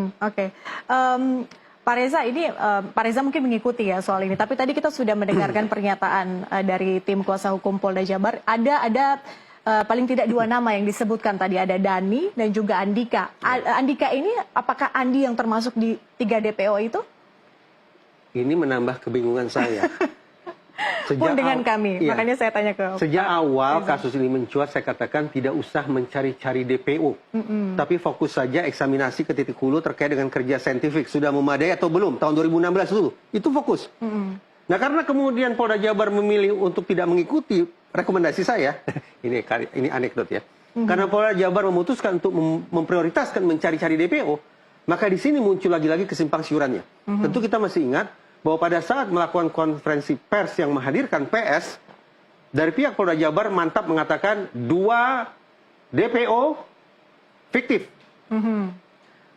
Oke. Pak Reza, ini Pak Reza mungkin mengikuti ya soal ini. Tapi tadi kita sudah mendengarkan pernyataan dari tim kuasa hukum Polda Jabar. Ada paling tidak dua nama yang disebutkan tadi, ada Dani dan juga Andika. Andika ini apakah Andi yang termasuk di 3 DPO itu? Ini menambah kebingungan saya. Pun dengan kami, iya, makanya saya tanya ke sejak awal kasus ini mencuat, saya katakan tidak usah mencari-cari DPO, tapi fokus saja eksaminasi ke titik hulu terkait dengan kerja saintifik sudah memadai atau belum tahun 2016 dulu, itu fokus. Nah, karena kemudian Polda Jabar memilih untuk tidak mengikuti rekomendasi saya, ini anekdot ya, karena Polda Jabar memutuskan untuk memprioritaskan mencari-cari DPO, maka di sini muncul lagi-lagi kesimpang siurannya. Tentu kita masih ingat bahwa pada saat melakukan konferensi pers yang menghadirkan PS, dari pihak Polda Jabar mantap mengatakan 2 DPO fiktif.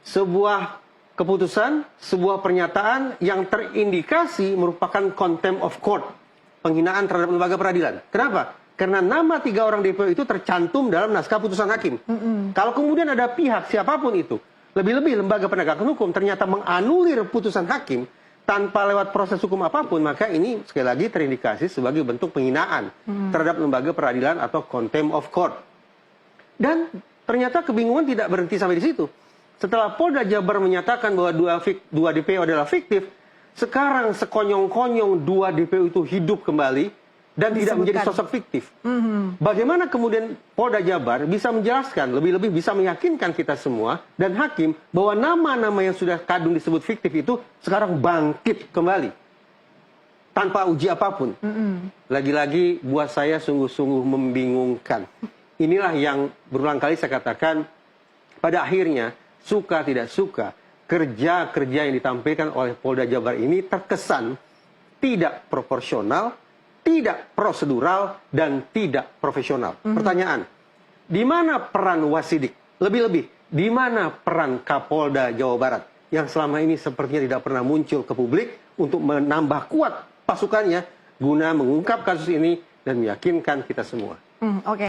Sebuah keputusan, sebuah pernyataan yang terindikasi merupakan contempt of court, penghinaan terhadap lembaga peradilan. Kenapa? Karena nama 3 orang DPO itu tercantum dalam naskah putusan hakim. Kalau kemudian ada pihak siapapun itu, lebih-lebih lembaga penegakan hukum ternyata menganulir putusan hakim tanpa lewat proses hukum apapun, maka ini sekali lagi terindikasi sebagai bentuk penghinaan terhadap lembaga peradilan atau contempt of court. Dan ternyata kebingungan tidak berhenti sampai di situ. Setelah Polda Jabar menyatakan bahwa 2 DPO adalah fiktif, sekarang sekonyong-konyong 2 DPO itu hidup kembali dan tidak menjadi sosok fiktif. Bagaimana kemudian Polda Jabar bisa menjelaskan, lebih-lebih bisa meyakinkan kita semua dan hakim bahwa nama-nama yang sudah kadung disebut fiktif itu sekarang bangkit kembali tanpa uji apapun. Lagi-lagi buat saya sungguh-sungguh membingungkan. Inilah yang berulang kali saya katakan, pada akhirnya suka tidak suka, kerja-kerja yang ditampilkan oleh Polda Jabar ini terkesan tidak proporsional, tidak prosedural, dan tidak profesional. Pertanyaan, di mana peran Wasidik? Lebih-lebih, di mana peran Kapolda Jawa Barat? Yang selama ini sepertinya tidak pernah muncul ke publik untuk menambah kuat pasukannya guna mengungkap kasus ini dan meyakinkan kita semua. Oke.